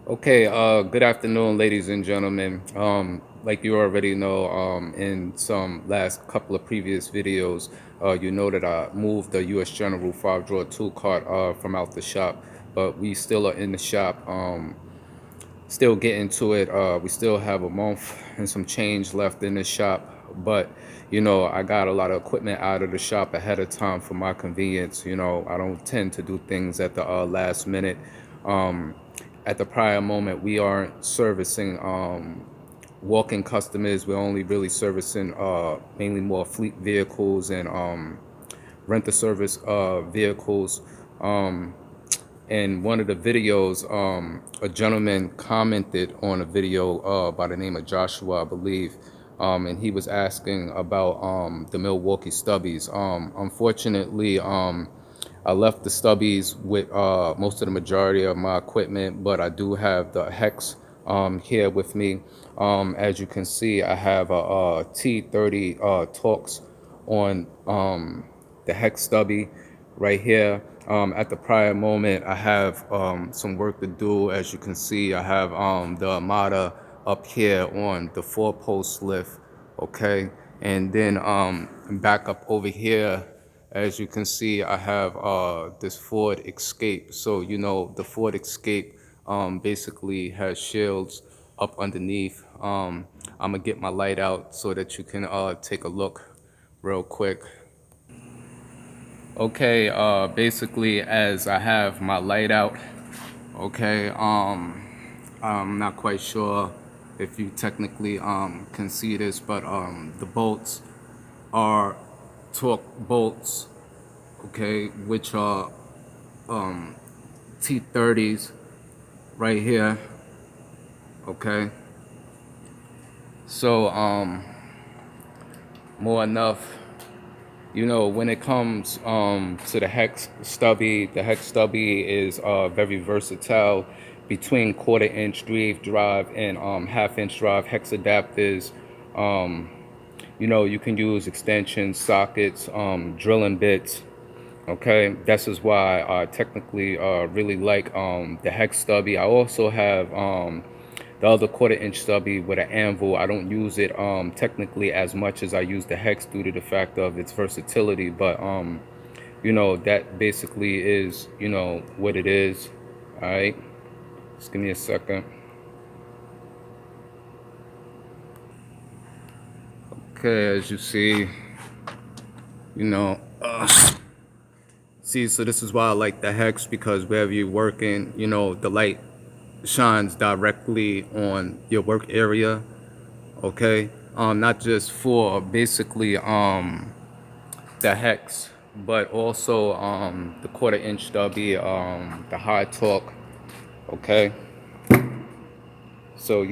Okay, good afternoon, ladies and gentlemen. Like you already know, in some last couple of previous videos, you know that I moved the US General 5-drawer tool cart from out the shop, but we still are in the shop, still getting to it. We still have a month and some change left in the shop, but I got a lot of equipment out of the shop ahead of time for my convenience. I don't tend to do things at the last minute. Um, at the prior moment, we aren't servicing walk-in customers. We're only really servicing mainly more fleet vehicles and rent-a-service vehicles. Um, in one of the videos, a gentleman commented on a video by the name of Joshua, I believe, and he was asking about the Milwaukee stubbies. Unfortunately, I left the stubbies with most of the majority of my equipment, but I do have the hex here with me. As you can see, I have a T30 Torx on the hex stubby right here. At the prior moment, I have some work to do. As you can see, I have the Armada up here on the 4-post lift, okay? And then back up over here, as you can see, I have this Ford Escape. So, the Ford Escape basically has shields up underneath. I'm gonna get my light out so that you can take a look real quick. Okay, basically as I have my light out, okay, I'm not quite sure if you technically can see this, but the bolts are torque bolts, okay, which are T30s right here, okay. So more enough, when it comes to the hex stubby is very versatile between 1/4 inch drive and half-inch drive hex adapters. um, you can use extensions, sockets, drilling bits. Okay, this is why I technically really like the hex stubby. I also have the other 1/4 inch stubby with an anvil. I don't use it technically as much as I use the hex due to the fact of its versatility, but that basically is what it is. All right, just give me a second. Okay, as you see, you know see, so this is why I like the hex, because wherever you're working, the light shines directly on your work area. Okay, not just for basically the hex, but also the 1/4 inch stubby, the high torque. Okay, so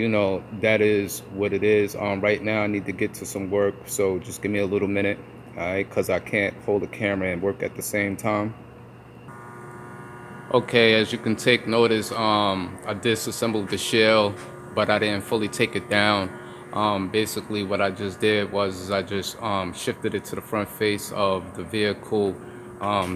that is what it is. Right now I need to get to some work, so just give me a little minute, all right, because I can't hold the camera and work at the same time. Okay, as you can take notice, I disassembled the shell, but I didn't fully take it down. Basically, what I just did was I just shifted it to the front face of the vehicle,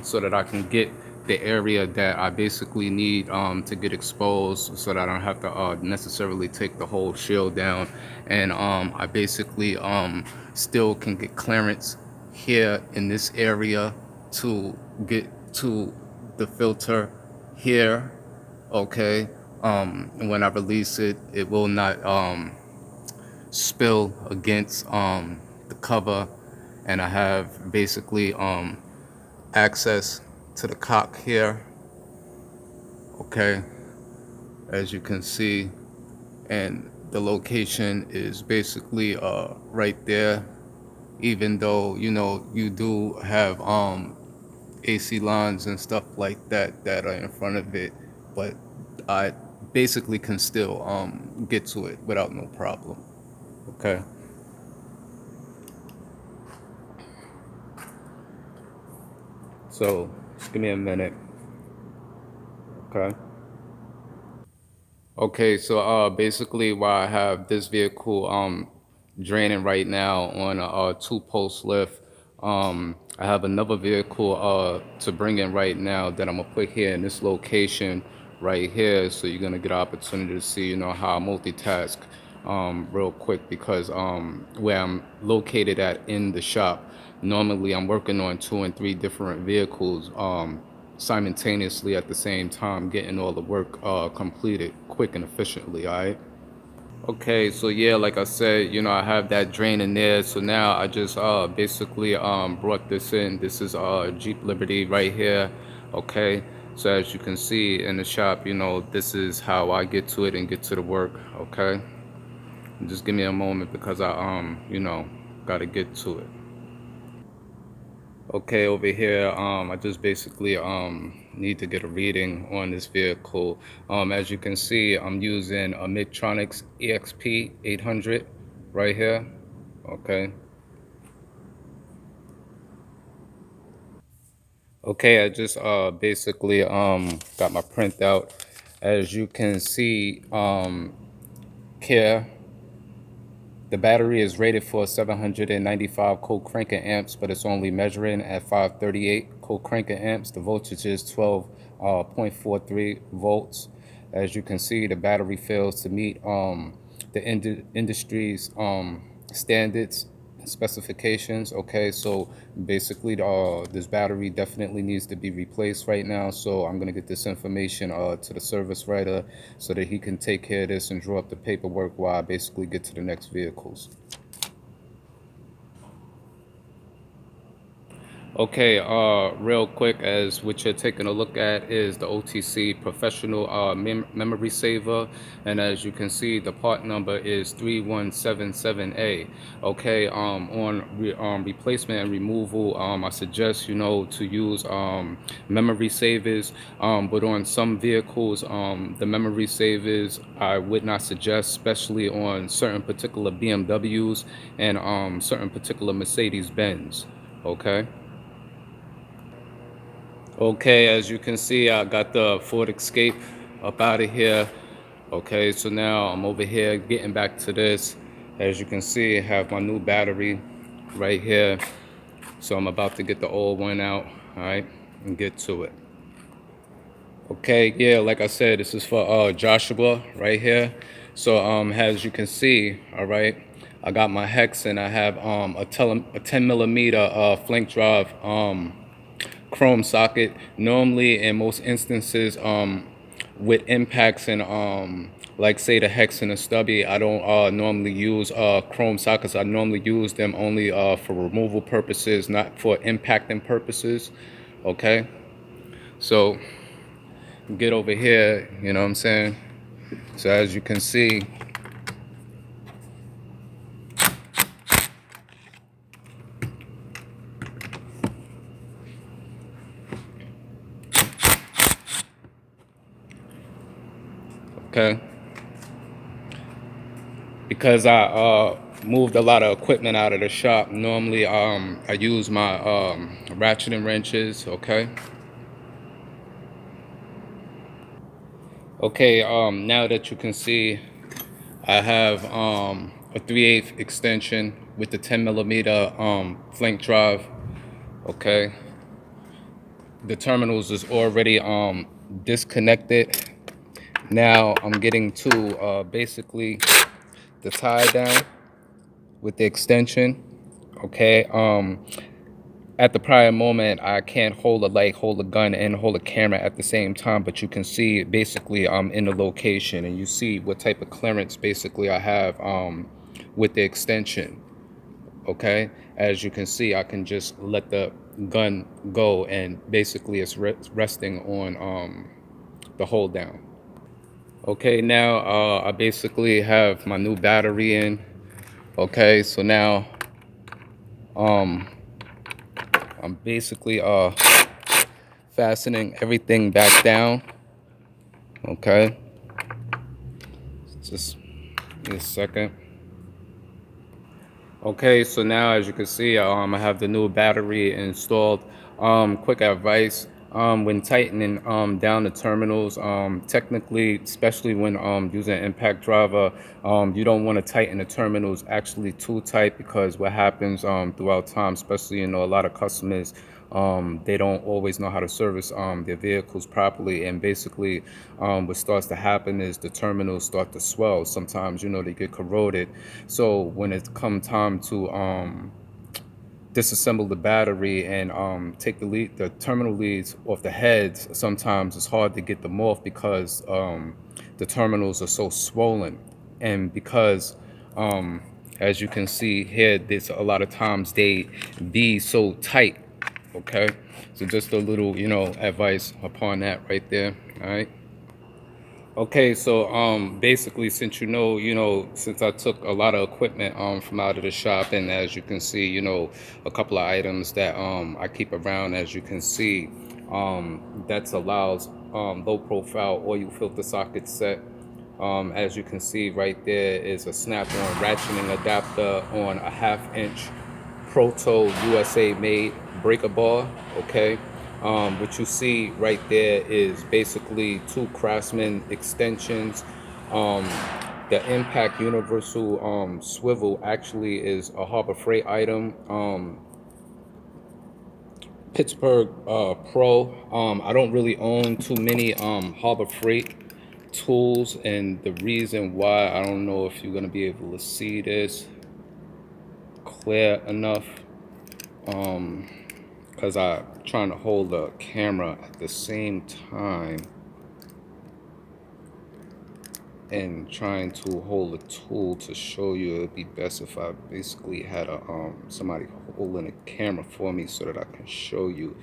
so that I can get the area that I basically need to get exposed, so that I don't have to necessarily take the whole shield down. And I basically still can get clearance here in this area to get to the filter here, okay. And when I release it, it will not spill against the cover, and I have basically access to the cock here, okay, as you can see. And the location is basically right there, even though you do have AC lines and stuff like that that are in front of it, but I basically can still get to it without no problem. Okay. So just give me a minute. Okay. Okay, so basically while I have this vehicle draining right now on a 2-post lift, I have another vehicle to bring in right now that I'm gonna put here in this location right here, so you're gonna get an opportunity to see, how I multitask real quick, because where I'm located at in the shop, normally I'm working on 2 and 3 different vehicles simultaneously at the same time, getting all the work completed quick and efficiently. All right. Okay, so yeah, like I said, I have that drain in there. So now I just basically brought this in. This is Jeep Liberty right here. Okay. So as you can see in the shop, this is how I get to it and get to the work. Okay. Just give me a moment because I gotta get to it. Okay, over here, I just basically need to get a reading on this vehicle. As you can see, I'm using a Midtronics EXP 800 right here. Okay. Okay, I just basically got my printout. As you can see, here the battery is rated for 795 co-cranking amps, but it's only measuring at 538 co-cranking amps. The voltage is 12.43 volts. As you can see, the battery fails to meet the industry's standards specifications. Okay, so basically this battery definitely needs to be replaced right now. So I'm gonna get this information to the service writer so that he can take care of this and draw up the paperwork while I basically get to the next vehicles. Okay, real quick, as what you're taking a look at is the OTC Professional Memory Saver, and as you can see, the part number is 3177A. Okay, on replacement and removal, I suggest to use memory savers, but on some vehicles, the memory savers I would not suggest, especially on certain particular BMWs and certain particular Mercedes Benz. Okay. Okay, as you can see, I got the Ford Escape up out of here. Okay, so now I'm over here getting back to this. As you can see, I have my new battery right here. So I'm about to get the old one out, all right, and get to it. Okay, yeah, like I said, this is for Joshua right here. So as you can see, all right, I got my hex and I have a 10 millimeter flank drive chrome socket. Normally, in most instances, with impacts and like say the hex and the stubby, I don't normally use chrome sockets. I normally use them only for removal purposes, not for impacting purposes. Okay, so get over here, you know what I'm saying? So as you can see, okay, because I moved a lot of equipment out of the shop, normally I use my ratcheting wrenches. Okay. Okay, now that you can see, I have a 3/8 extension with the 10 millimeter flank drive. Okay, the terminals is already disconnected. Now I'm getting to basically the tie down with the extension. Okay, at the prior moment, I can't hold a light, hold a gun, and hold a camera at the same time, but you can see basically I'm in the location and you see what type of clearance basically I have with the extension. Okay, as you can see, I can just let the gun go and basically it's resting on the hold down. Okay, now I basically have my new battery in. Okay, so now um I'm basically fastening everything back down. Okay, just give me a second. Okay, so now as you can see, I have the new battery installed. Quick advice, when tightening down the terminals, technically, especially when using an impact driver, you don't want to tighten the terminals actually too tight, because what happens throughout time, especially a lot of customers They don't always know how to service their vehicles properly, and basically what starts to happen is the terminals start to swell. Sometimes, you know, they get corroded. So when it come time to disassemble the battery and take the terminal leads off the heads, sometimes it's hard to get them off because the terminals are so swollen. And because as you can see here, there's a lot of times they be so tight. Okay, so just a little, you know, advice upon that right there. All right. Okay, so basically, since since I took a lot of equipment from out of the shop, and as you can see, you know, a couple of items that I keep around, as you can see, that allows low profile oil filter socket set. As you can see right there is a snap-on ratcheting adapter on a 1/2 inch Proto USA made breaker bar. Okay, what you see right there is basically two Craftsman extensions. um, the impact universal swivel actually is a Harbor Freight item. Pittsburgh Pro. I don't really own too many Harbor Freight tools, and the reason why, I don't know if you're gonna be able to see this clear enough, because I'm trying to hold the camera at the same time and trying to hold a tool to show you. It'd be best if I basically had a somebody holding a camera for me so that I can show you.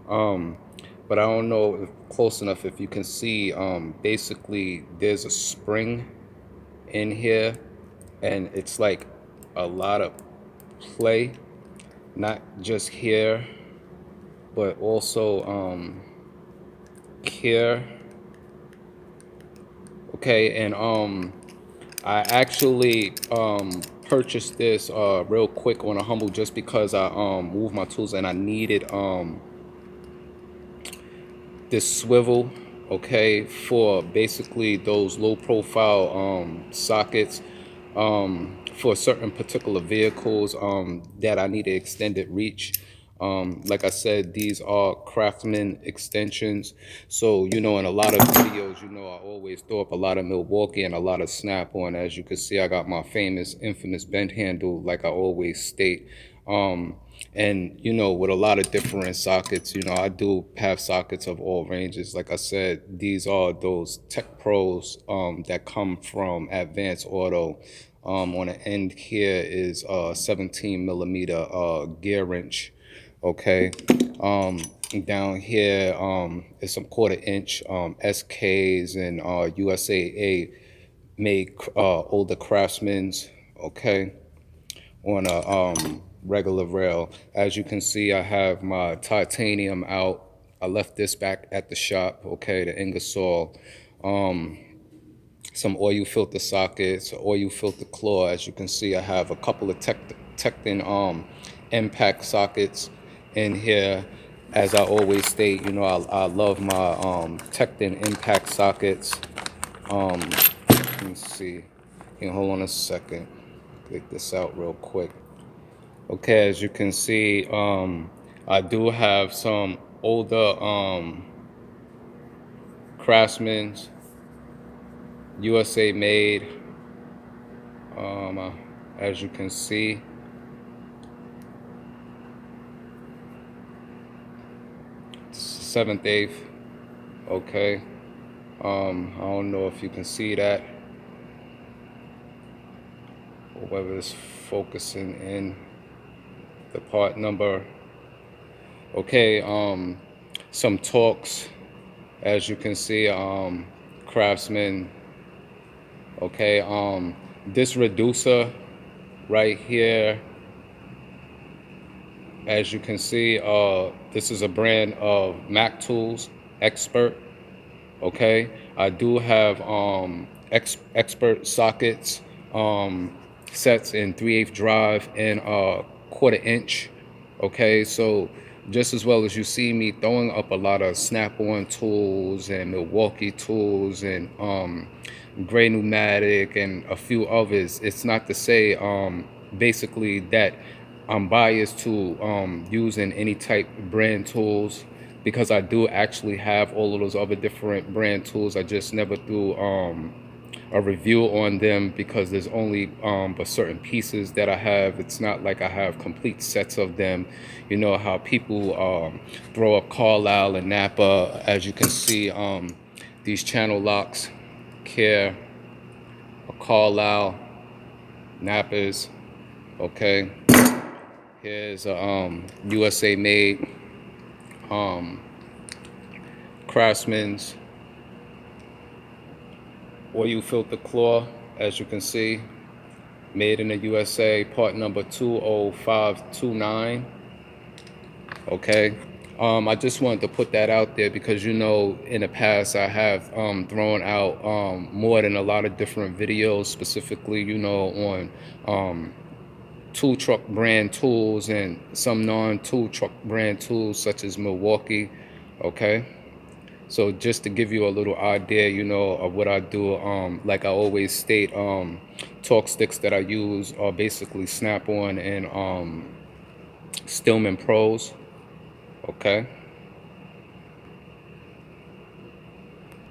But I don't know if close enough if you can see. Basically there's a spring in here, and it's like a lot of play, not just here but also here. Okay, and I actually purchased this real quick on a humble, just because I moved my tools and I needed this swivel, okay, for basically those low profile sockets for certain particular vehicles that I needed extended reach. Like I said, these are Craftsman extensions. So, you know, in a lot of videos, you know, I always throw up a lot of Milwaukee and a lot of snap-on. As you can see, I got my infamous bent handle, like I always state. And, you know, with a lot of different sockets, you know, I do have sockets of all ranges. Like I said, these are those Tech Pros that come from Advanced Auto. On the end here is 17 millimeter gear wrench. Okay. Down here is some 1/4 inch SKs and USAA made older Craftsman's. Okay, on a regular rail. As you can see, I have my titanium out. I left this back at the shop. Okay, the Ingersoll. Some oil filter sockets, oil filter claw. As you can see, I have a couple of Tecton impact sockets in here. As I always state, you know, I love my Tecton impact sockets. Let me see. Can hold on a second. Get this out real quick. Okay, as you can see, I do have some older Craftsman's USA made. As you can see, seventh, eighth. Okay. I don't know if you can see that, or whether it's focusing in the part number. Okay. Some Torx, as you can see, Craftsman. Okay. This reducer right here, as you can see, this is a brand of Mac Tools Expert. Okay, I do have Expert sockets sets in 3/8 drive and 1/4 inch. Okay, so just as well as you see me throwing up a lot of snap-on tools and Milwaukee tools and Gray Pneumatic and a few others, it's not to say basically that I'm biased to using any type of brand tools, because I do actually have all of those other different brand tools. I just never do a review on them, because there's only but certain pieces that I have. It's not like I have complete sets of them. You know how people throw up Carlisle and Napa. As you can see, these channel locks, Care, Carlisle, Napas. Okay, here's a USA made Craftsman's oil filter claw. As you can see, made in the USA, part number 20529. Okay, I just wanted to put that out there, because you know in the past I have thrown out more than a lot of different videos, specifically, you know, on tool truck brand tools and some non-tool truck brand tools such as Milwaukee. Okay, so just to give you a little idea, you know, of what I do, like I always state, torque sticks that I use are basically snap-on and Stillman Pros. Okay,